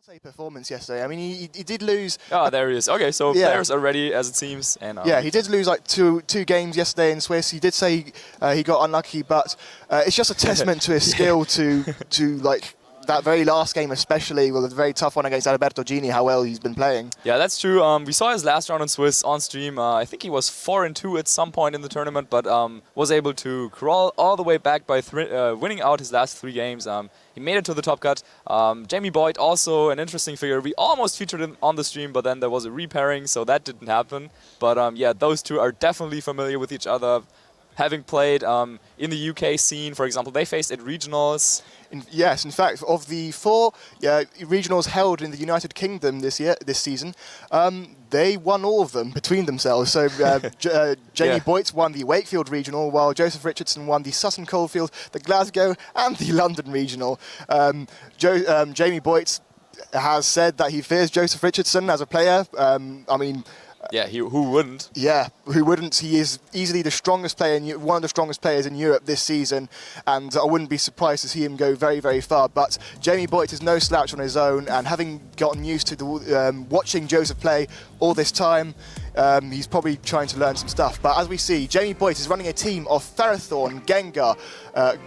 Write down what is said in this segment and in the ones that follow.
Say performance yesterday. I mean, he did lose. Oh, there he is. Okay, so Yeah. players are ready, as it seems. And Yeah, he did lose like two games yesterday in Swiss. He did say he got unlucky, but it's just a testament to his skill to like that very last game, especially with a very tough one against Alberto Gini. How well he's been playing. Yeah, that's true. We saw his last round in Swiss on stream. I think he was 4-2 at some point in the tournament, but was able to crawl all the way back by winning out his last 3 games. He made it to the top cut. Jamie Boyt, also an interesting figure. We almost featured him on the stream, but then there was a repairing, so that didn't happen. But yeah, those two are definitely familiar with each other. Having played in the UK scene, for example, they faced at regionals. Yes, in fact, of the 4 regionals held in the United Kingdom this season, they won all of them between themselves. So Jamie Boyt won the Wakefield regional, while Joseph Richardson won the Sutton Coldfield, the Glasgow, and the London regional. Jamie Boyt has said that he fears Joseph Richardson as a player. I mean. Yeah, who wouldn't? Yeah, who wouldn't? He is easily the strongest player, one of the strongest players in Europe this season, and I wouldn't be surprised to see him go very, very far. But Jamie Boyt is no slouch on his own, and having gotten used to watching Joseph play all this time, he's probably trying to learn some stuff. But as we see, Jamie Boyt is running a team of Ferrothorn, Gengar,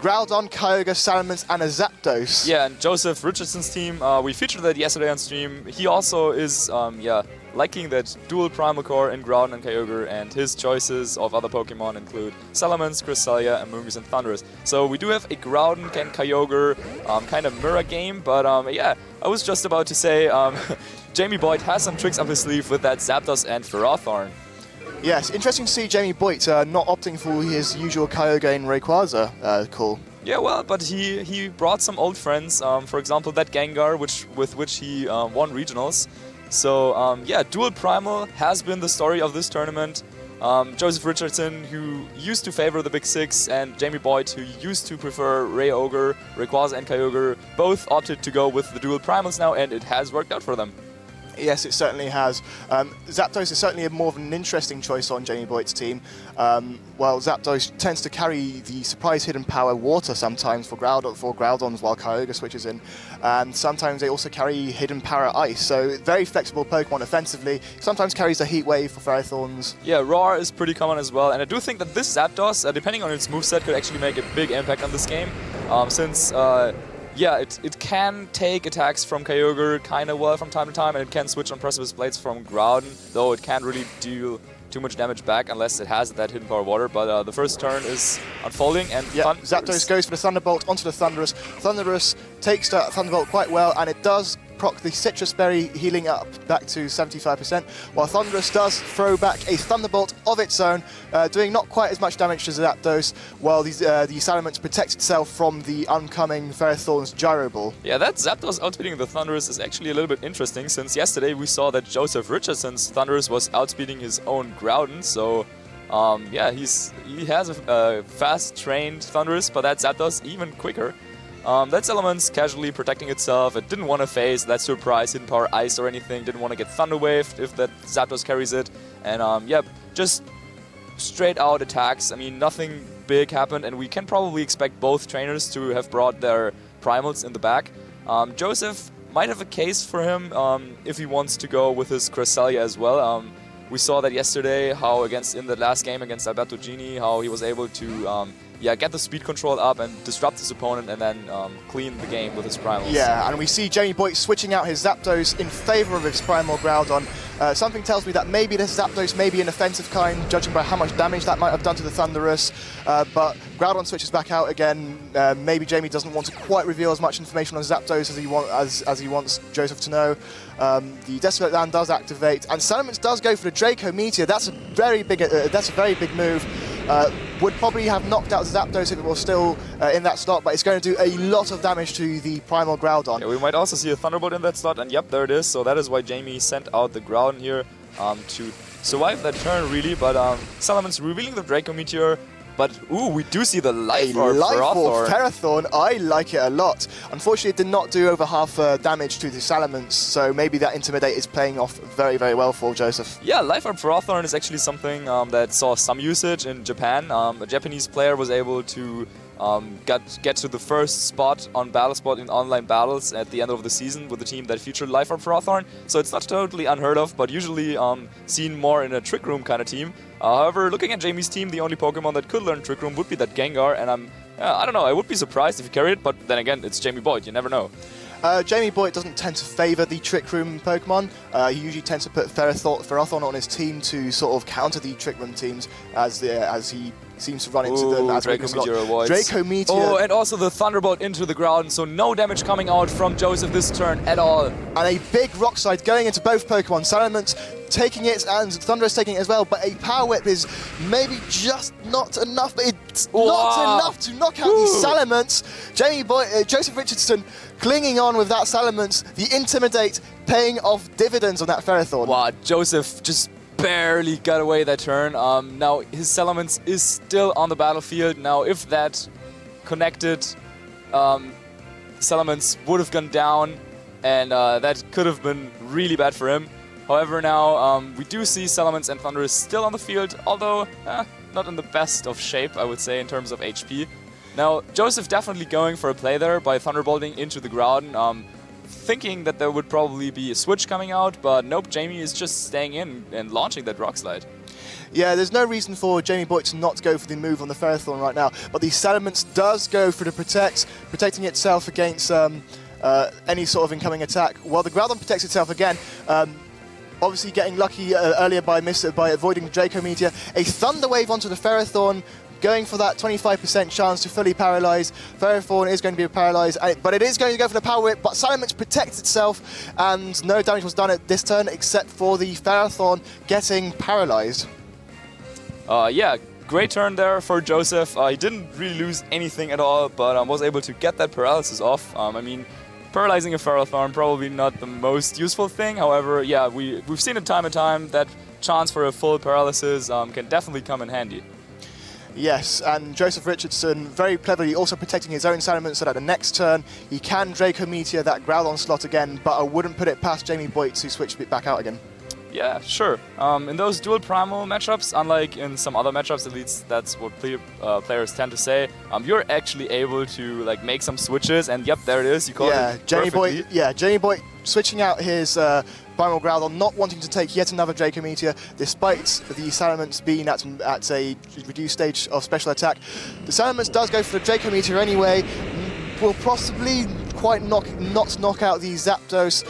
Groudon, Kyogre, Salamence, and a Zapdos. Yeah, and Joseph Richardson's team, we featured that yesterday on stream. He also is, liking that dual Primal Core in Groudon and Kyogre, and his choices of other Pokemon include Salamence, Cresselia, Amoonguss, and Thundurus. So we do have a Groudon and Kyogre kind of mirror game, but yeah, I was just about to say Jamie Boyt has some tricks up his sleeve with that Zapdos and Ferrothorn. Yes, interesting to see Jamie Boyt not opting for his usual Kyogre and Rayquaza call. Yeah, well, but he brought some old friends, for example, that Gengar, with which he won regionals. So, yeah, dual Primal has been the story of this tournament. Joseph Richardson, who used to favor the Big Six, and Jamie Boyt, who used to prefer Rayquaza, and Kyogre, both opted to go with the dual Primals now, and it has worked out for them. Yes, it certainly has. Zapdos is certainly more of an interesting choice on Jamie Boyt's team. Well, Zapdos tends to carry the surprise hidden power Water sometimes for Groudons while Kyogre switches in. And sometimes they also carry hidden power Ice. So very flexible Pokemon offensively. Sometimes carries a Heat Wave for Ferrothorns. Yeah, Roar is pretty common as well. And I do think that this Zapdos, depending on its moveset, could actually make a big impact on this game. Since... yeah, it can take attacks from Kyogre kind of well from time to time, and it can switch on Precipice Blades from Groudon, though it can't really deal too much damage back unless it has that hidden power Water. But the first turn is unfolding, and Zapdos goes for the Thunderbolt onto the Thundurus. Thundurus takes the Thunderbolt quite well, and it does proc the Citrus Berry, healing up back to 75%, while Thundurus does throw back a Thunderbolt of its own, doing not quite as much damage to Zapdos, while the Salamence protects itself from the oncoming Ferrothorn's Gyro Ball. Yeah, that Zapdos outspeeding the Thundurus is actually a little bit interesting, since yesterday we saw that Joseph Richardson's Thundurus was outspeeding his own Groudon, so yeah, he has a fast-trained Thundurus, but that Zapdos even quicker. That Salamence casually protecting itself. It didn't want to face that surprise hidden power Ice or anything. Didn't want to get Thunder Waved if that Zapdos carries it. And yeah, just straight out attacks. I mean, nothing big happened, and we can probably expect both trainers to have brought their Primals in the back. Joseph might have a case for him if he wants to go with his Cresselia as well. We saw that yesterday, how in the last game against Alberto Gini, how he was able to get the speed control up and disrupt his opponent, and then clean the game with his Primals. Yeah, and we see Jamie Boyt switching out his Zapdos in favor of his Primal Groudon. Something tells me that maybe this Zapdos may be an offensive kind, judging by how much damage that might have done to the Thundurus. But Groudon switches back out again. Maybe Jamie doesn't want to quite reveal as much information on Zapdos as he wants Joseph to know. The Desolate Land does activate, and Salamence does go for the Draco Meteor. That's a very big move. Would probably have knocked out Zapdos if it was still in that slot, but it's going to do a lot of damage to the Primal Groudon. Yeah, we might also see a Thunderbolt in that slot, and yep, there it is. So that is why Jamie sent out the Groudon here to survive that turn, really. But Salamence revealing the Draco Meteor. But, ooh, we do see the Life Orb for Ferrothorn. I like it a lot. Unfortunately, it did not do over half damage to the Salamence, so maybe that Intimidate is playing off very, very well for Joseph. Yeah, Life Orb for Ferrothorn is actually something that saw some usage in Japan. A Japanese player was able to get to the first spot on Battle Spot in online battles at the end of the season with a team that featured Life Orb Frothorn. So it's not totally unheard of, but usually seen more in a Trick Room kind of team. However, looking at Jamie's team, the only Pokemon that could learn Trick Room would be that Gengar, and I don't know, I would be surprised if he carried it, but then again, it's Jamie Boyt, you never know. Jamie Boyt doesn't tend to favour the Trick Room Pokemon. He usually tends to put Ferrothorn on his team to sort of counter the Trick Room teams as he seems to run into them as Draco Meteor avoids. Draco Meteor. Oh, and also the Thunderbolt into the ground, so no damage coming out from Joseph this turn at all. And a big Rock Slide going into both Pokemon. Salamence taking it and Thunderous taking it as well, but a Power Whip is maybe just not enough, but it's not enough to knock out the Salamence. Jamie Boyt, Joseph Richardson clinging on with that Salamence, the Intimidate paying off dividends on that Ferrothorn. Wow, Joseph just barely got away that turn. Now his Salamence is still on the battlefield. Now if that connected, Salamence would have gone down, and that could have been really bad for him. However, now we do see Salamence and Thunderous still on the field, although not in the best of shape, I would say, in terms of HP. Now, Joseph definitely going for a play there by Thunderbolting into the ground, thinking that there would probably be a switch coming out, but nope, Jamie is just staying in and launching that Rock Slide. Yeah, there's no reason for Jamie Boyt to not go for the move on the Ferrothorn right now, but the Salamence does go for the protecting itself against any sort of incoming attack, while the Groudon protects itself again. Obviously getting lucky earlier by avoiding the Draco Meteor. A Thunder Wave onto the Ferrothorn, going for that 25% chance to fully paralyze. Ferrothorn is going to be paralyzed, but it is going to go for the Power Whip, but Salamence protects itself, and no damage was done at this turn except for the Ferrothorn getting paralyzed. Yeah, great turn there for Joseph. He didn't really lose anything at all, but was able to get that paralysis off. I mean, paralyzing a Ferrothorn, probably not the most useful thing. However, yeah, we've seen it time and time that chance for a full paralysis can definitely come in handy. Yes, and Joseph Richardson very cleverly also protecting his own Salamence so that the next turn he can Draco Meteor that Groudon slot again, but I wouldn't put it past Jamie Boyt to switch it back out again. Yeah, sure. In those dual primal matchups, unlike in some other matchups, at least that's what players tend to say, you're actually able to like make some switches, and yep, there it is. You called it perfectly. Jamie Boyt switching out his Primal Groudon, not wanting to take yet another Draco Meteor, despite the Salamence being at a reduced stage of special attack. The Salamence does go for the Draco Meteor anyway, will possibly quite not knock out the Zapdos,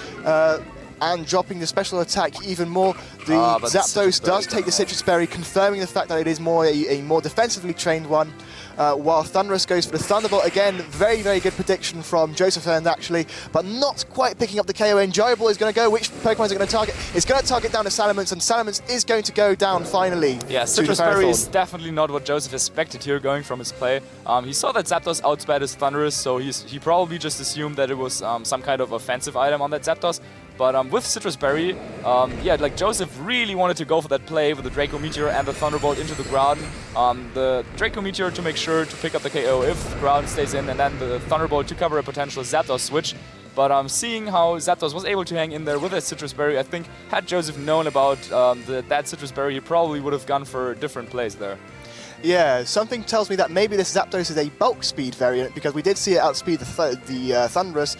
and dropping the special attack even more. The Zapdos does take the Citrus Berry, confirming the fact that it is a more defensively trained one, while Thunderous goes for the Thunderbolt again. Very, very good prediction from Joseph End, actually, but not quite picking up the KO. Enjoyable is going to go. Which Pokemon is it going to target? It's going to target down to Salamence, and Salamence is going to go down finally. Yeah, Citrus Berry is definitely not what Joseph expected here going from his play. He saw that Zapdos outsped his Thunderous, so he probably just assumed that it was some kind of offensive item on that Zapdos. But with Citrus Berry, yeah, like Joseph really wanted to go for that play with the Draco Meteor and the Thunderbolt into the Groudon. The Draco Meteor to make sure to pick up the KO if Groudon stays in, and then the Thunderbolt to cover a potential Zapdos switch. But seeing how Zapdos was able to hang in there with that Citrus Berry, I think had Joseph known about that Citrus Berry, he probably would have gone for different plays there. Yeah, something tells me that maybe this Zapdos is a bulk speed variant, because we did see it outspeed the Thunderous,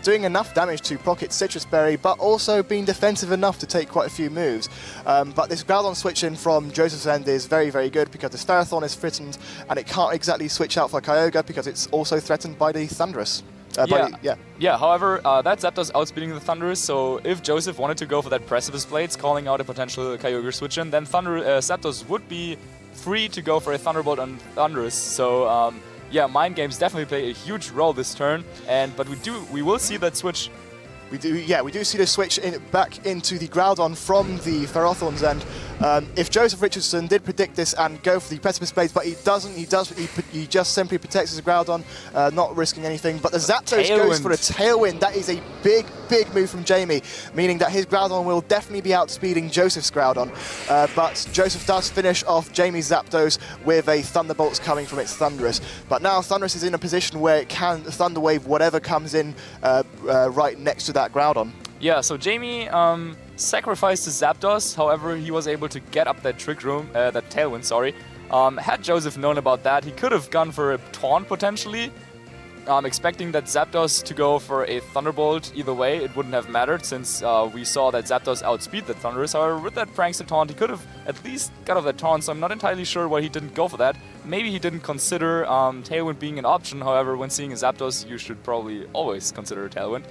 doing enough damage to pocket Citrus Berry, but also being defensive enough to take quite a few moves. But this Groudon switch in from Joseph's end is very, very good, because this Ferrothorn is threatened, and it can't exactly switch out for Kyogre because it's also threatened by the Thunderous. However, that Zapdos outspeeding the Thunderous, so if Joseph wanted to go for that Precipice Blades, calling out a potential Kyogre switch in, then Zapdos would be free to go for a Thunderbolt on Thunderous. So yeah, Mind Games definitely play a huge role this turn, but we will see that switch. We do see the switch back into the Groudon from the Ferrothorn's end. If Joseph Richardson did predict this and go for the Precipice Blades, but he doesn't, he just simply protects his Groudon, not risking anything. But the Zapdos goes for a Tailwind. That is a big, big move from Jamie, meaning that his Groudon will definitely be outspeeding Joseph's Groudon. But Joseph does finish off Jamie's Zapdos with a Thunderbolts coming from its Thunderous. But now Thunderous is in a position where it can Thunder Wave whatever comes in right next to that Groudon. Yeah, so Jamie sacrificed his Zapdos, however he was able to get up that Trick Room, that Tailwind, sorry. Had Joseph known about that, he could have gone for a taunt potentially, expecting that Zapdos to go for a Thunderbolt. Either way, it wouldn't have mattered since we saw that Zapdos outspeed the Thundurus. However, with that Prankster taunt, he could have at least got off that taunt, so I'm not entirely sure why he didn't go for that. Maybe he didn't consider Tailwind being an option. However, when seeing a Zapdos, you should probably always consider a Tailwind.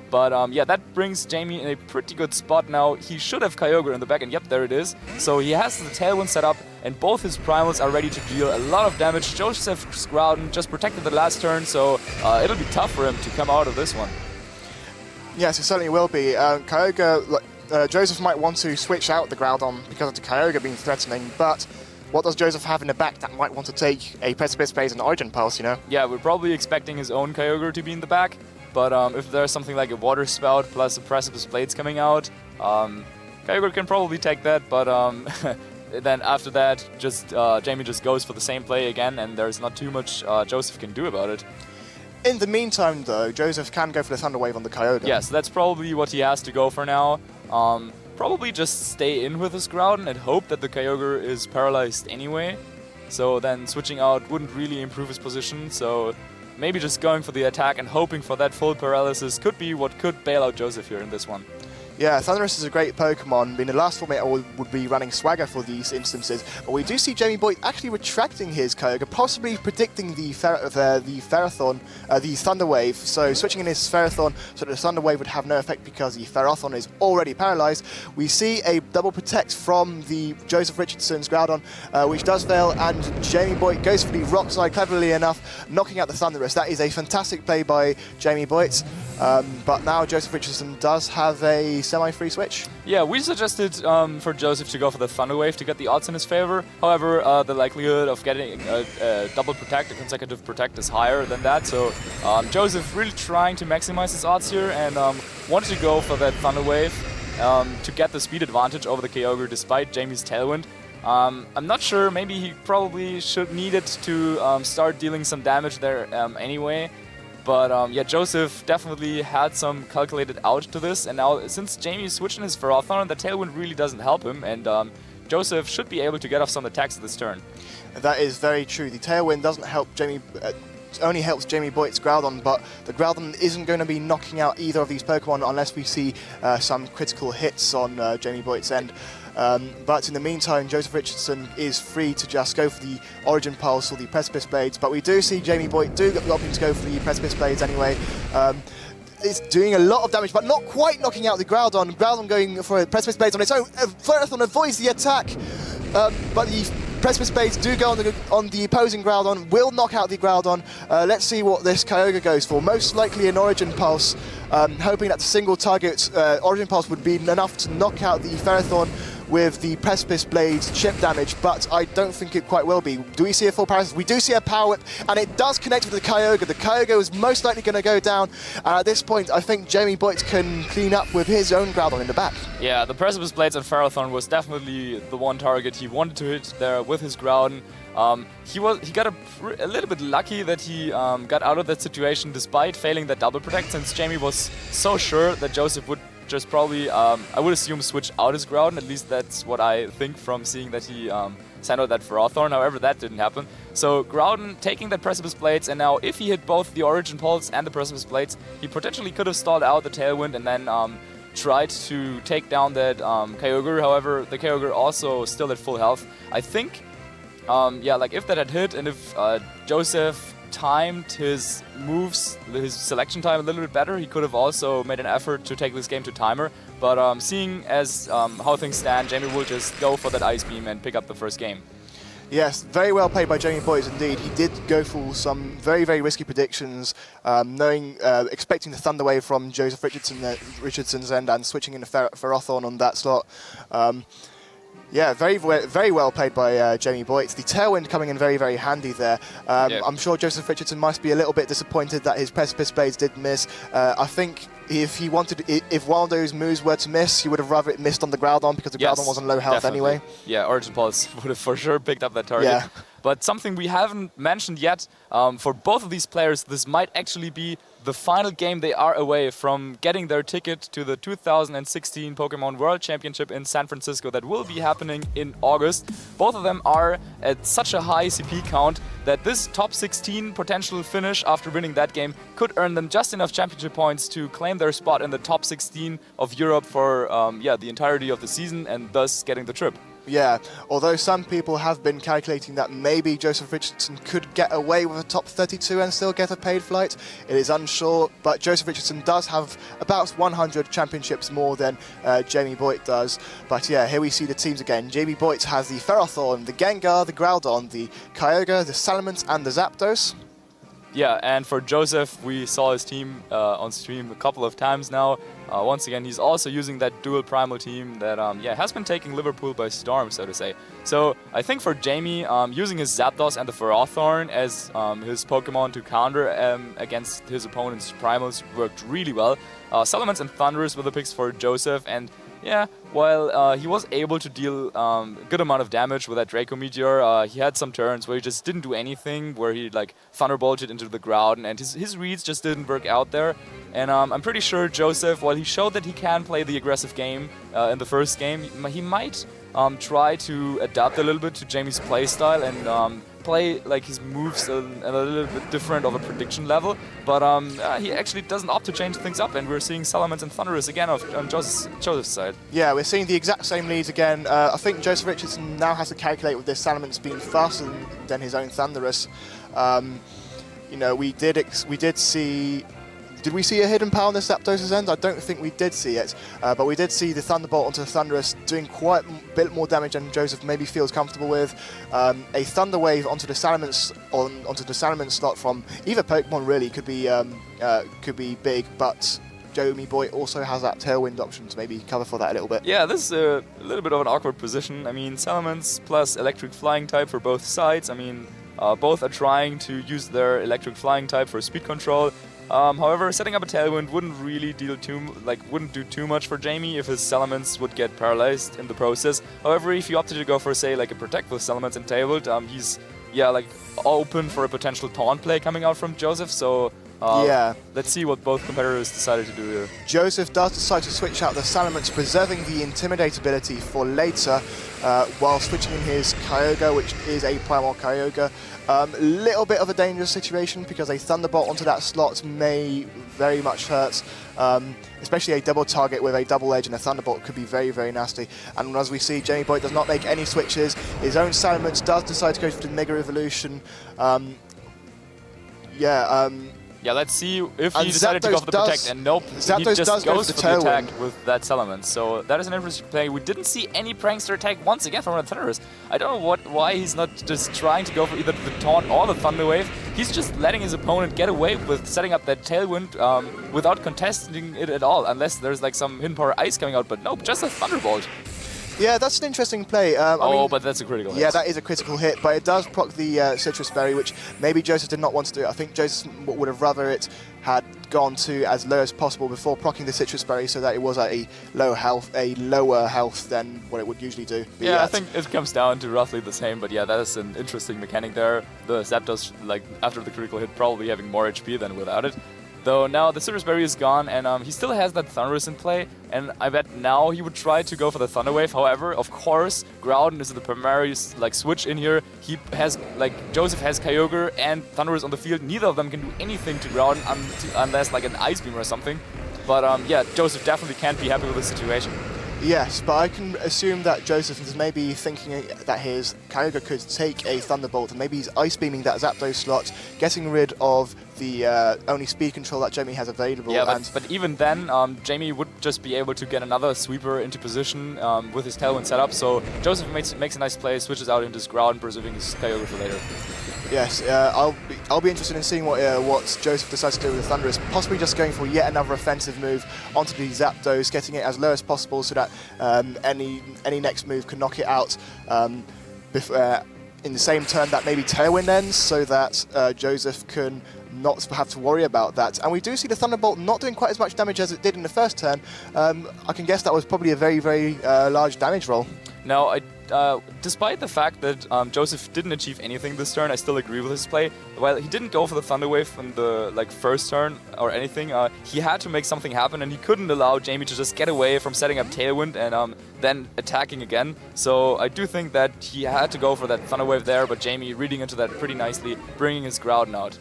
But yeah, that brings Jamie in a pretty good spot now. He should have Kyogre in the back, and yep, there it is. So he has the Tailwind set up, and both his Primals are ready to deal a lot of damage. Joseph's Groudon just protected the last turn, so it'll be tough for him to come out of this one. Yes, it certainly will be. Kyogre, Joseph might want to switch out the Groudon because of the Kyogre being threatening, but what does Joseph have in the back that might want to take a Precipice Blaze and Origin Pulse, you know? Yeah, we're probably expecting his own Kyogre to be in the back. But if there's something like a Water Spout plus a Precipice Blades coming out, Kyogre can probably take that, but then after that, Jamie just goes for the same play again, and there's not too much Joseph can do about it. In the meantime, though, Joseph can go for the Thunder Wave on the Kyogre. Yes, that's probably what he has to go for now. Probably just stay in with his Groudon and hope that the Kyogre is paralyzed anyway. So then switching out wouldn't really improve his position, so maybe just going for the attack and hoping for that full paralysis could be what could bail out Joseph here in this one. Yeah, Thundurus is a great Pokemon. In the last format, I would be running Swagger for these instances, but we do see Jamie Boyt actually retracting his Kyogre, possibly predicting the Ferrothorn, the Thunder Wave. So switching in his Ferrothorn so that the Thunder Wave would have no effect because the Ferrothorn is already paralyzed. We see a double protect from the Joseph Richardson's Groudon, which does fail, and Jamie Boyt goes for the Rock Slide, cleverly enough, knocking out the Thundurus. That is a fantastic play by Jamie Boyt. But now Joseph Richardson does have a semi-free switch. Yeah, we suggested for Joseph to go for the Thunder Wave to get the odds in his favor. However, the likelihood of getting a double protect, a consecutive protect, is higher than that. So Joseph really trying to maximize his odds here and wanted to go for that Thunder Wave to get the speed advantage over the Kyogre despite Jamie's Tailwind. I'm not sure, maybe he probably needed to start dealing some damage there anyway. But yeah, Joseph definitely had some calculated out to this, and now since Jamie is switching his Ferrothorn, the Tailwind really doesn't help him, and Joseph should be able to get off some attacks this turn. That is very true. The Tailwind doesn't help Jamie, only helps Jamie Boyt's Groudon, but the Groudon isn't going to be knocking out either of these Pokemon unless we see some critical hits on Jamie Boyt's end. But in the meantime, Joseph Richardson is free to just go for the Origin Pulse or the Precipice Blades, but we do see Jamie Boyt do get the option to go for the Precipice Blades anyway. It's doing a lot of damage, but not quite knocking out the Groudon. Groudon going for a Precipice Blades on its own. Ferrothorn avoids the attack, but the Precipice Blades do go on the opposing Groudon, will knock out the Groudon. Let's see what this Kyogre goes for. Most likely an Origin Pulse, hoping that the single target Origin Pulse would be enough to knock out the Ferrothorn with the Precipice Blades chip damage, but I don't think it quite will be. Do we see a full paralysis? We do see a Power Whip, and it does connect with the Kyogre. The Kyogre is most likely going to go down. At this point, I think Jamie Boyt can clean up with his own Groudon in the back. Yeah, the Precipice Blades on Ferrothorn was definitely the one target he wanted to hit there with his Groudon. He got a little bit lucky that he got out of that situation despite failing that double protect, since Jamie was so sure that Joseph would just probably, I would assume, switch out his Groudon. At least that's what I think from seeing that he sent out that Ferrothorn. However, that didn't happen. So Groudon taking that Precipice Blades, and now if he hit both the Origin Pulse and the Precipice Blades, he potentially could have stalled out the Tailwind and then tried to take down that Kyogre. However, the Kyogre also still at full health. I think, yeah, like if that had hit and if Joseph timed his moves, his selection time a little bit better, he could have also made an effort to take this game to timer. But seeing as how things stand, Jamie will just go for that Ice Beam and pick up the first game. Yes, very well played by Jamie Boyt indeed. He did go for some very, very risky predictions, expecting the Thunder Wave from Joseph Richardson's end and switching into Ferrothorn on that slot. Yeah, very well played by Jamie Boyt. The Tailwind coming in very, very handy there. Yeah. I'm sure Joseph Richardson must be a little bit disappointed that his Precipice Blades did miss. I think if one of those moves were to miss, he would have rather it missed on the Groudon because the Groudon was on low health anyway. Yeah, Origin Pulse would have for sure picked up that target. Yeah. But something we haven't mentioned yet, for both of these players, this might actually be the final game, they are away from getting their ticket to the 2016 Pokemon World Championship in San Francisco that will be happening in August. Both of them are at such a high CP count that this top 16 potential finish after winning that game could earn them just enough championship points to claim their spot in the top 16 of Europe for the entirety of the season and thus getting the trip. Yeah, although some people have been calculating that maybe Joseph Richardson could get away with a top 32 and still get a paid flight, it is unsure, but Joseph Richardson does have about 100 championships more than Jamie Boyt does. But yeah, here we see the teams again. Jamie Boyt has the Ferrothorn, the Gengar, the Groudon, the Kyogre, the Salamence and the Zapdos. Yeah, and for Joseph, we saw his team on stream a couple of times now. Once again, he's also using that dual primal team that has been taking Liverpool by storm, so to say. So I think for Jamie, using his Zapdos and the Ferrothorn as his Pokemon to counter against his opponent's primals worked really well. Salamence and Thundurus were the picks for Joseph, and yeah, while he was able to deal a good amount of damage with that Draco Meteor, he had some turns where he just didn't do anything, where he like Thunderbolted into the Groudon, and his reads just didn't work out there. And I'm pretty sure Joseph, while he showed that he can play the aggressive game in the first game, he might try to adapt a little bit to Jamie's playstyle and play like his moves a little bit different of a prediction level, but he actually doesn't opt to change things up, and we're seeing Salamence and Thundurus again on Joseph's side. Yeah, we're seeing the exact same leads again. I think Joseph Richardson now has to calculate with this Salamence being faster than his own Thundurus. You know, we did see. Did we see a hidden power on the Zapdos' end? I don't think we did see it, but we did see the Thunderbolt onto the Thundurus doing quite a bit more damage than Joseph maybe feels comfortable with. A Thunder Wave onto the Salamence slot from either Pokemon really could be big, but Jamie Boyt also has that Tailwind option to maybe cover for that a little bit. Yeah, this is a little bit of an awkward position. I mean, Salamence plus Electric Flying type for both sides. I mean, both are trying to use their Electric Flying type for speed control. However, setting up a Tailwind wouldn't really do too much for Jamie if his Salamence would get paralyzed in the process. However, if he opted to go for, say, like a Protect with Salamence and Tailwind, he's open for a potential taunt play coming out from Joseph. So let's see what both competitors decided to do here. Joseph does decide to switch out the Salamence, preserving the Intimidate ability for later, while switching in his Kyogre, which is a Primal Kyogre. Little bit of a dangerous situation because a Thunderbolt onto that slot may very much hurt. Especially a double target with a double edge and a Thunderbolt could be very, very nasty. And as we see, Jamie Boyt does not make any switches. His own Salamence does decide to go for the Mega Evolution. Yeah, let's see if he decided to go for the Protect, and nope, Zapdos he just goes for the attack with that Salamence. So that is an interesting play. We didn't see any Prankster attack once again from Thundurus. I don't know why he's not just trying to go for either the Taunt or the Thunder Wave. He's just letting his opponent get away with setting up that Tailwind without contesting it at all, unless there's like some hidden power ice coming out, but nope, just a Thunderbolt. Yeah, that's an interesting play. I mean, but that's a critical hit. Yeah, that is a critical hit, but it does proc the Citrus Berry, which maybe Joseph did not want to do. I think Joseph would have rather it had gone to as low as possible before procking the Citrus Berry, so that it was at a lower health than what it would usually do. But yeah, I think it comes down to roughly the same, but yeah, that is an interesting mechanic there. The Zapdos, like, after the critical hit, probably having more HP than without it. Though now the Citrus Berry is gone, and he still has that Thundurus in play, and I bet now he would try to go for the Thunder Wave. However, of course, Groudon is the primary switch in here. He has, Joseph has Kyogre and Thundurus on the field. Neither of them can do anything to Groudon unless like an Ice Beam or something. But yeah, Joseph definitely can't be happy with the situation. Yes, but I can assume that Joseph is maybe thinking that his Kyogre could take a Thunderbolt, and maybe he's Ice Beaming that Zapdos slot, getting rid of the only speed control that Jamie has available. Yeah, but even then, Jamie would just be able to get another sweeper into position with his Tailwind setup, so Joseph makes a nice play, switches out into his Groudon, preserving his Kyogre for later. Yes, I'll be interested in seeing what Joseph decides to do with the Thundurus, possibly just going for yet another offensive move onto the Zapdos, getting it as low as possible so that any next move can knock it out in the same turn that maybe Tailwind ends, so that Joseph can not have to worry about that. And we do see the Thunderbolt not doing quite as much damage as it did in the first turn. I can guess that was probably a very, very large damage roll. Now, I despite the fact that Joseph didn't achieve anything this turn, I still agree with his play. While he didn't go for the Thunder Wave in the first turn or anything, he had to make something happen, and he couldn't allow Jamie to just get away from setting up Tailwind and then attacking again. So I do think that he had to go for that Thunder Wave there, but Jamie reading into that pretty nicely, bringing his Groudon out.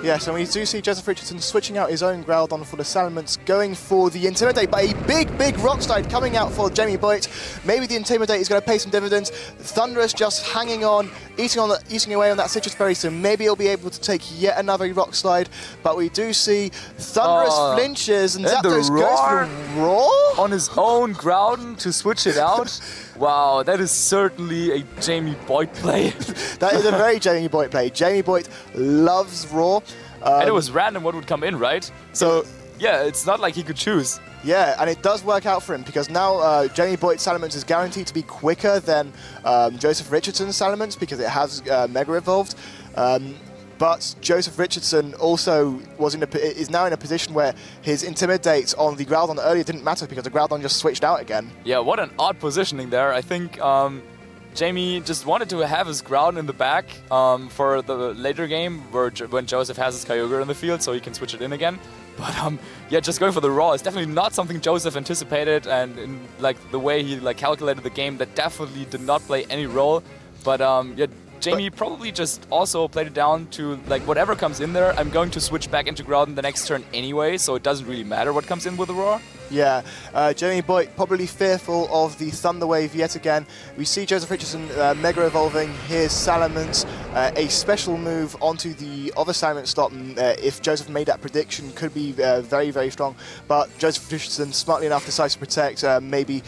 Yes, and we do see Joseph Richardson switching out his own Groudon for the Salamence, going for the Intimidate, but a big Rock Slide coming out for Jamie Boyt. Maybe the Intimidate is going to pay some dividends. Thunderous just hanging on, eating away on that Citrus Berry, so maybe he'll be able to take yet another Rock Slide. But we do see Thunderous flinches, and Zapdos goes for a Roar? On his own Groudon to switch it out. Wow, that is certainly a Jamie Boyt play. That is a very Jamie Boyt play. Jamie Boyt loves Roar. And it was random what would come in, right? So, yeah, it's not like he could choose. Yeah, and it does work out for him, because now Jamie Boyt's Salamence is guaranteed to be quicker than Joseph Richardson's Salamence, because it has Mega Evolved. But Joseph Richardson also is now in a position where his Intimidate on the Groudon earlier didn't matter, because the Groudon just switched out again. Yeah, what an odd positioning there. I think Jamie just wanted to have his Groudon in the back for the later game when Joseph has his Kyogre in the field, so he can switch it in again. But yeah, just going for the Raw is definitely not something Joseph anticipated, and in the way he calculated the game, that definitely did not play any role. But yeah, Jamie probably just also played it down to whatever comes in there, I'm going to switch back into Groudon the next turn anyway, so it doesn't really matter what comes in with the Roar. Yeah, Jamie Boyt probably fearful of the Thunder Wave yet again. We see Joseph Richardson Mega Evolving his Salamence, a special move onto the other Salamence slot, and if Joseph made that prediction, could be very strong. But Joseph Richardson, smartly enough, decides to protect, maybe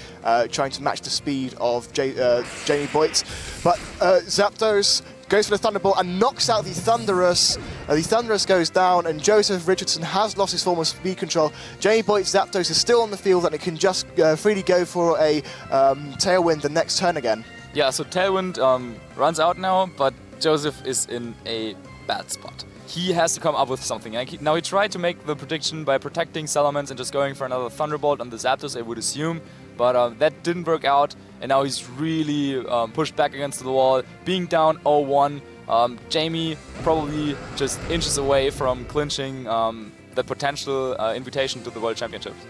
trying to match the speed of Jamie Boyt. But Zapdos goes for the Thunderbolt and knocks out the Thunderous. The Thunderous goes down, and Joseph Richardson has lost his form of speed control. Jamie Boyt's Zapdos is still on the field, and it can just freely go for a Tailwind the next turn again. Yeah, so Tailwind runs out now, but Joseph is in a bad spot. He has to come up with something. Now he tried to make the prediction by protecting Salamence and just going for another Thunderbolt on the Zapdos, I would assume. But that didn't work out, and now he's really pushed back against the wall, being down 0-1. Jamie probably just inches away from clinching the potential invitation to the World Championships.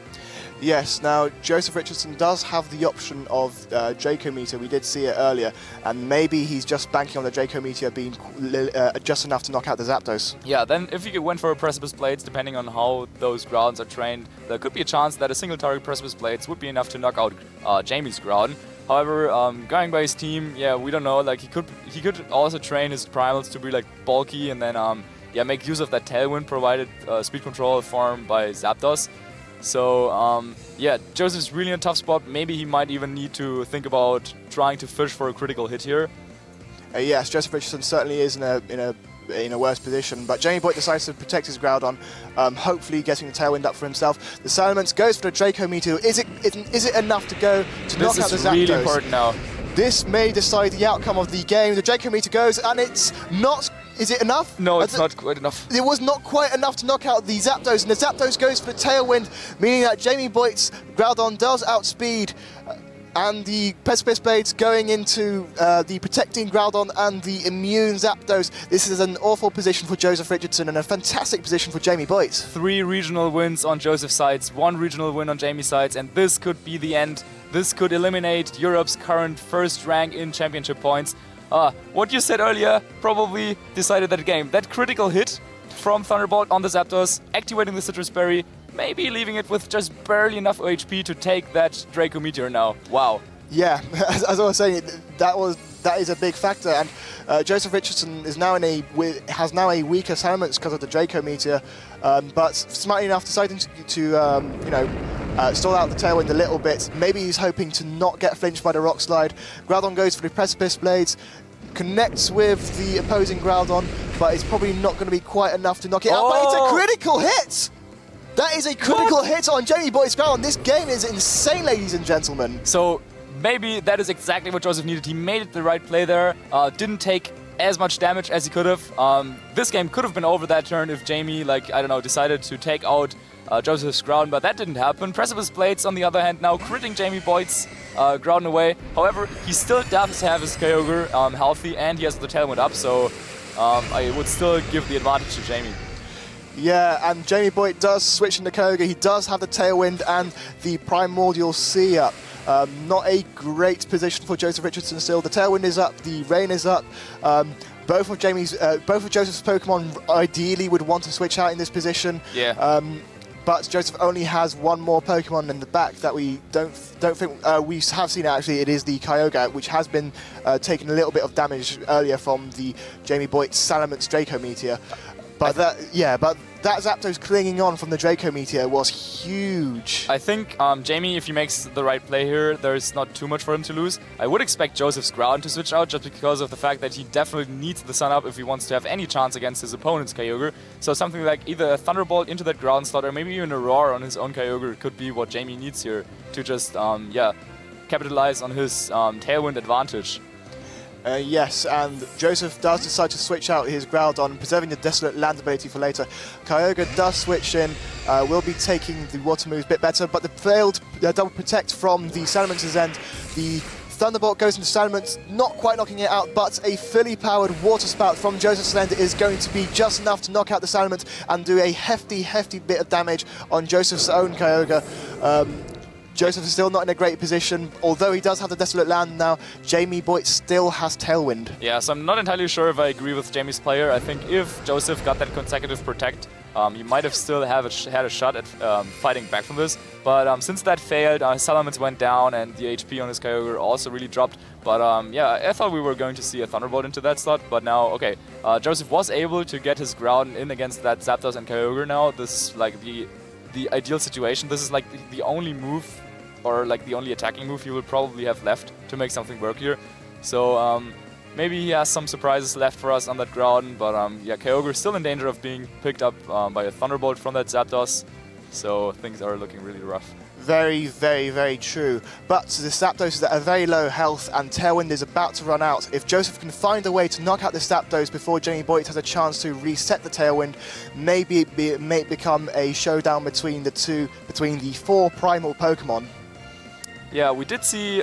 Yes, now Joseph Richardson does have the option of Draco Meteor. We did see it earlier, and maybe he's just banking on the Draco Meteor being just enough to knock out the Zapdos. Yeah, then if you went for a Precipice Blades, depending on how those Groudons are trained, there could be a chance that a single target Precipice Blades would be enough to knock out Jamie's Groudon. However, going by his team, yeah, we don't know. He could also train his Primals to be bulky, and then yeah, make use of that Tailwind provided speed control form by Zapdos. So, yeah, Joseph's really in a tough spot. Maybe he might even need to think about trying to fish for a critical hit here. Yes, Joseph Richardson certainly is in a worse position, but Jamie Boyt decides to protect his Groudon, hopefully getting the Tailwind up for himself. The Salamence goes for the Draco Meteor. Is it enough to go to knock out the Zapdos? This is really important now. This may decide the outcome of the game. The Draco Meteor goes, and it's not... Is it enough? No, it's not quite enough. It was not quite enough to knock out the Zapdos, and the Zapdos goes for the Tailwind, meaning that Jamie Boyt's Groudon does outspeed, and the Precipice Blades going into the protecting Groudon and the immune Zapdos. This is an awful position for Joseph Richardson and a fantastic position for Jamie Boyt. 3 regional wins on Joseph's sides, 1 regional win on Jamie's sides, and this could be the end. This could eliminate Europe's current first rank in championship points. What you said earlier probably decided that game. That critical hit from Thunderbolt on the Zapdos, activating the Citrus Berry, maybe leaving it with just barely enough HP to take that Draco Meteor now. Wow. Yeah, as I was saying, that is a big factor, and Joseph Richardson is now has now a weaker Salamence because of the Draco Meteor, but smartly enough deciding to stall out the Tailwind a little bit. Maybe he's hoping to not get flinched by the Rock Slide. Groudon goes for the Precipice Blades, connects with the opposing Groudon, but it's probably not going to be quite enough to knock it out. But it's a critical hit! That is a critical hit on Jamie Boyt's Groudon. This game is insane, ladies and gentlemen. So maybe that is exactly what Joseph needed. He made the right play there, didn't take as much damage as he could have. This game could have been over that turn if Jamie, decided to take out Joseph's Groudon, but that didn't happen. Precipice Blades, on the other hand, now critting Jamie Boyd's Groudon away. However, he still does have his Kyogre healthy, and he has the Tailwind up, so I would still give the advantage to Jamie. Yeah, and Jamie Boyt does switch into Kyogre. He does have the Tailwind and the Primordial Sea up. Not a great position for Joseph Richardson still. The Tailwind is up, the Rain is up. Both of Joseph's Pokemon ideally would want to switch out in this position. Yeah. But Joseph only has one more Pokemon in the back that we don't think we have seen. Actually, it is the Kyogre, which has been taking a little bit of damage earlier from the Jamie Boyt Salamence Draco Meteor. But that Zapdos clinging on from the Draco Meteor was huge. I think Jamie, if he makes the right play here, there's not too much for him to lose. I would expect Joseph's Groudon to switch out just because of the fact that he definitely needs the Sun Up if he wants to have any chance against his opponent's Kyogre. So something like either a Thunderbolt into that Groudon slot or maybe even a Roar on his own Kyogre could be what Jamie needs here to just capitalize on his Tailwind advantage. Yes, and Joseph does decide to switch out his Groudon, preserving the Desolate Land ability for later. Kyogre does switch in, will be taking the Water moves a bit better, but the failed double protect from the Salamence's end. The Thunderbolt goes into Salamence, not quite knocking it out, but a fully powered Water Spout from Joseph's end is going to be just enough to knock out the Salamence and do a hefty bit of damage on Joseph's own Kyogre. Joseph is still not in a great position. Although he does have the Desolate Land now, Jamie Boyt still has Tailwind. Yeah, so I'm not entirely sure if I agree with Jamie's player. I think if Joseph got that consecutive Protect, he might have still had a shot at fighting back from this. But since that failed, Salamence went down and the HP on his Kyogre also really dropped. But yeah, I thought we were going to see a Thunderbolt into that slot. But now, okay, Joseph was able to get his Groudon in against that Zapdos and Kyogre now. This is like the ideal situation. This is like the only move, or like the only attacking move he will probably have left to make something work here. So maybe he has some surprises left for us on that Groudon, but yeah, Kyogre is still in danger of being picked up by a Thunderbolt from that Zapdos, so things are looking really rough. Very true. But the Zapdos is at a very low health and Tailwind is about to run out. If Joseph can find a way to knock out the Zapdos before Jamie Boyt has a chance to reset the Tailwind, maybe it may become a showdown between the 4 primal Pokemon. Yeah, we did see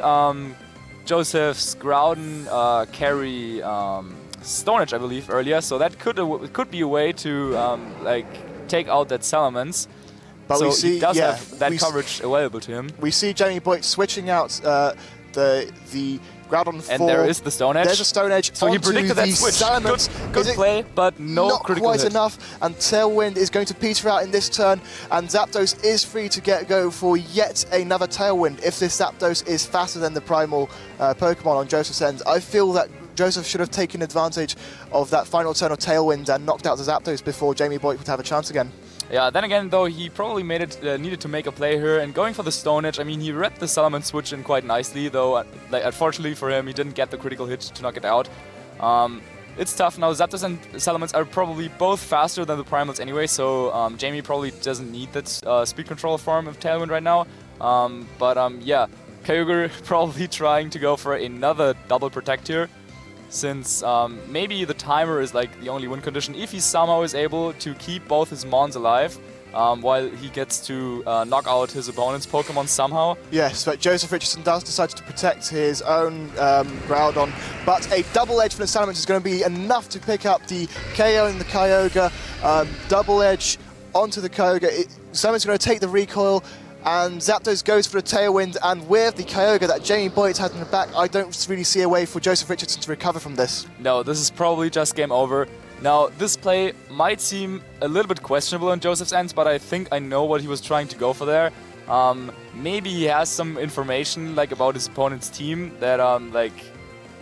Joseph's Groudon carry Stone Edge, I believe, earlier, so that could be a way to like take out that Salamence. But so he does have that coverage available to him. We see Jamie Boyt switching out the Groudon 4. And there is the Stone Edge. There's a Stone Edge. So he predicted that switch. Salamence. Good play, but no critical hit. Not quite enough, and Tailwind is going to peter out in this turn, and Zapdos is free to go for yet another Tailwind if this Zapdos is faster than the primal Pokemon on Joseph's end. I feel that Joseph should have taken advantage of that final turn of Tailwind and knocked out the Zapdos before Jamie Boyt would have a chance again. Yeah, then again, though, he probably needed to make a play here, and going for the Stone Edge, I mean, he read the Salamence switch in quite nicely, though, unfortunately for him, he didn't get the critical hit to knock it out. It's tough now. Zapdos and Salamence are probably both faster than the Primals anyway, so Jamie probably doesn't need that speed control form of Tailwind right now. Yeah, Kyogre probably trying to go for another double Protect here, since maybe the timer is like the only win condition. If he somehow is able to keep both his Mons alive while he gets to knock out his opponent's Pokemon somehow. Yes, but Joseph Richardson does decide to protect his own Groudon, but a double edge from the Salamence is going to be enough to pick up the KO in the Kyogre. Double edge onto the Kyogre. Salamence is going to take the recoil, and Zapdos goes for the Tailwind, and with the Kyogre that Jamie Boyt has in the back, I don't really see a way for Joseph Richardson to recover from this. No, this is probably just game over. Now, this play might seem a little bit questionable on Joseph's end, but I think I know what he was trying to go for there. Maybe he has some information like about his opponent's team that like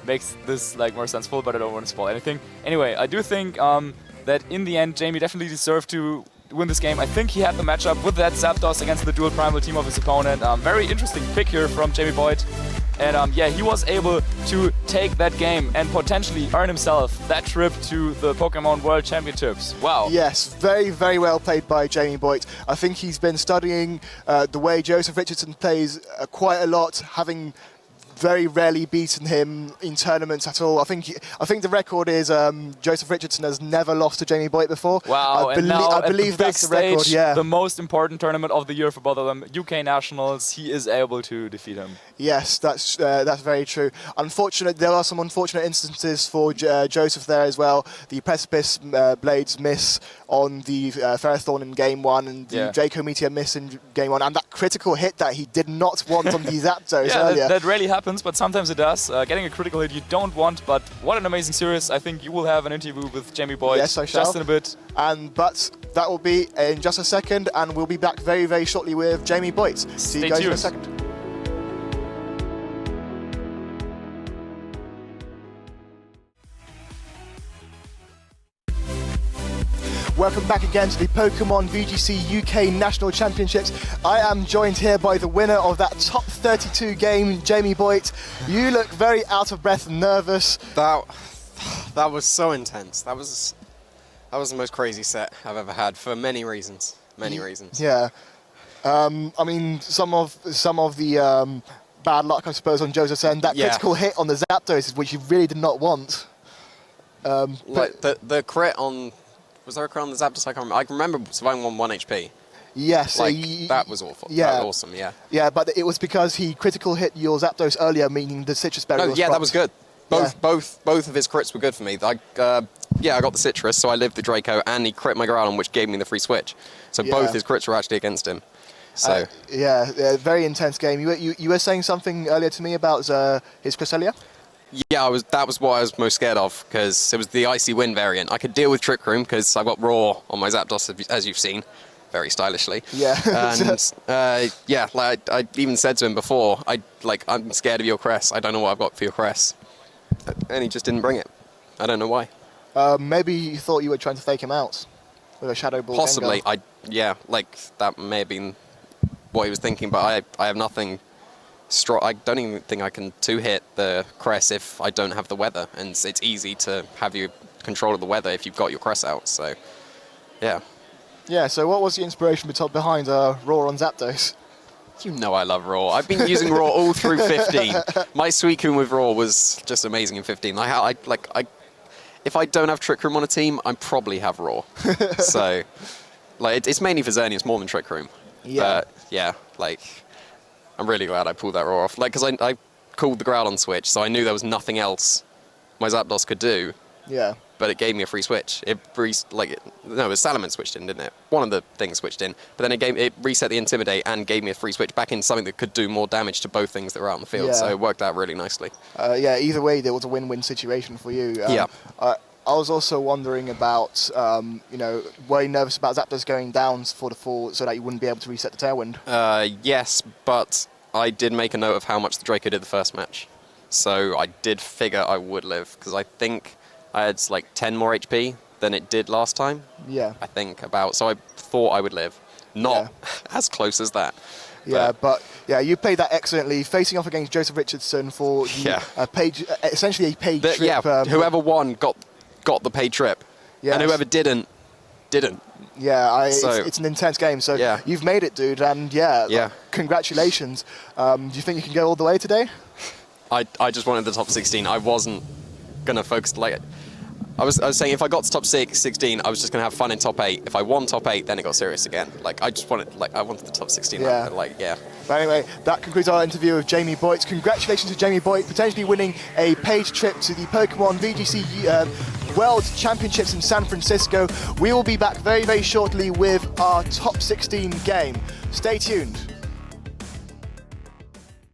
makes this like more sensible, but I don't want to spoil anything. Anyway, I do think that in the end, Jamie definitely deserved to win this game. I think he had the matchup with that Zapdos against the dual primal team of his opponent. Very interesting pick here from Jamie Boyt. And yeah, he was able to take that game and potentially earn himself that trip to the Pokemon World Championships. Wow. Yes, very well played by Jamie Boyt. I think he's been studying the way Joseph Richardson plays quite a lot, having very rarely beaten him in tournaments at all. I think the record is Joseph Richardson has never lost to Jamie Boyt before. Wow, I and now I at believe the big that's the record. stage, Yeah. the most important tournament of the year for both of them, UK Nationals, he is able to defeat him. Yes, that's very true. There are some unfortunate instances for Joseph there as well. The Precipice Blades miss on the Ferrothorn in game 1, and the Draco Meteor miss in game 1, and that critical hit that he did not want on the Zapdos earlier. That rarely happens, but sometimes it does. Getting a critical hit you don't want, but what an amazing series. I think you will have an interview with Jamie Boyt yes, I shall. just in a bit. But that will be in just a second, and we'll be back very, very shortly with Jamie Boyt. See you guys in a second. Welcome back again to the Pokémon VGC UK National Championships. I am joined here by the winner of that top 32 game, Jamie Boyt. You look very out of breath and nervous. That was so intense. That was the most crazy set I've ever had for many reasons. Many reasons. Yeah. I mean, some of the bad luck, I suppose, on Joseph's end. That critical hit on the Zapdos, which you really did not want. Like the crit on. Was there a crit on the Zapdos? I can't remember. I can remember surviving on 1 HP. Yes. That was awful. Yeah. That was awesome, yeah. Yeah, but it was because he critical hit your Zapdos earlier, meaning the Citrus Berry was yeah, propped. that was good. Both of his crits were good for me. I got the Citrus, so I lived the Draco, and he crit my Groudon, which gave me the free switch. So both his crits were actually against him. So very intense game. You were saying something earlier to me about his Cresselia? Yeah, that was what I was most scared of, because it was the Icy Wind variant. I could deal with Trick Room, because I've got Raw on my Zapdos, as you've seen, very stylishly. Yeah. And, I even said to him before, I'm scared of your Cress. I don't know what I've got for your Cress. And he just didn't bring it. I don't know why. Maybe you thought you were trying to fake him out with a Shadow Ball. Possibly. Gengar. That may have been what he was thinking, but I have nothing... I don't even think I can two-hit the Cress if I don't have the weather, and it's easy to have you control of the weather if you've got your Cress out, so, yeah. Yeah, so what was the inspiration behind Raw on Zapdos? You know I love Raw. I've been using Raw all through 15. My Suicune with Raw was just amazing in 15. If I don't have Trick Room on a team, I probably have Raw. So, it's mainly for Xerneas more than Trick Room. Yeah. But, I'm really glad I pulled that Raw off. Because I called the Groudon switch, so I knew there was nothing else my Zapdos could do. Yeah. But it gave me a free switch. It Salamence switched in, didn't it? One of the things switched in. But then it reset the Intimidate and gave me a free switch back in something that could do more damage to both things that were out on the field. Yeah. So it worked out really nicely. Either way, there was a win-win situation for you. I was also wondering about, were you nervous about Zapdos going down for the fall so that you wouldn't be able to reset the Tailwind? Yes, but I did make a note of how much the Draco did the first match. So I did figure I would live, because I think I had 10 more HP than it did last time. Yeah. I think so I thought I would live. Not as close as that. Yeah, but you played that excellently, facing off against Joseph Richardson for essentially a paid trip. Yeah, whoever won got the paid trip, and whoever didn't. Yeah, it's an intense game, so you've made it, dude, and congratulations. Do you think you can go all the way today? I just wanted the top 16. I wasn't going to focus, I was saying if I got to top 16, I was just going to have fun in top 8. If I won top 8, then it got serious again. I just wanted, I wanted the top 16. But anyway, that concludes our interview with Jamie Boyt. Congratulations to Jamie Boyt, potentially winning a paid trip to the Pokémon VGC World Championships in San Francisco. We will be back very, very shortly with our top 16 game. Stay tuned.